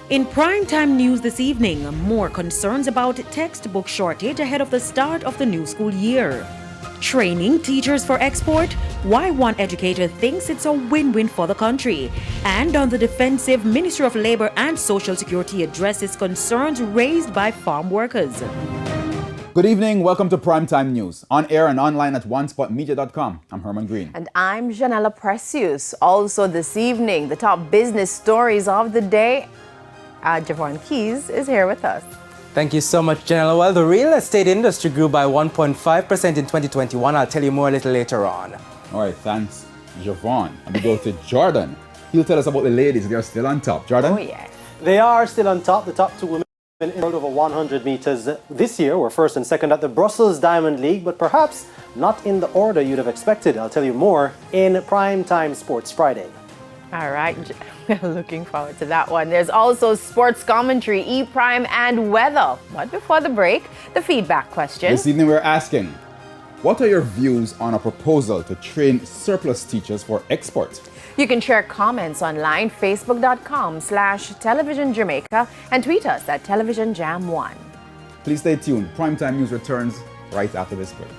In primetime news this evening, more concerns about textbook shortage ahead of the start of the new school year. Training teachers for export, why one educator thinks it's a win-win for the country. And on the defensive, Ministry of Labor and Social Security addresses concerns raised by farm workers. Good evening, welcome to Primetime News, on air and online at onespotmedia.com. I'm Herman Green. And I'm Janella Precious. Also this evening, the top business stories of the day. Javon Keys is here with us. Thank you so much, Janella. Well, the real estate industry grew by 1.5% in 2021. I'll tell you more a little later on. All right, thanks, Javon. And we go to Jordan. He'll tell us about the ladies. They're still on top. Jordan? Oh, yeah. They are still on top. The top two women in the world over 100 meters this year were first and second at the Brussels Diamond League, but perhaps not in the order you'd have expected. I'll tell you more in Primetime Sports Friday. All right, looking forward to that one. There's also sports commentary, E-Prime, and weather. But before the break, the feedback question. This evening we're asking, what are your views on a proposal to train surplus teachers for export? You can share comments online, facebook.com/Television Jamaica, and tweet us at TelevisionJam1. Please stay tuned. Primetime News returns right after this break.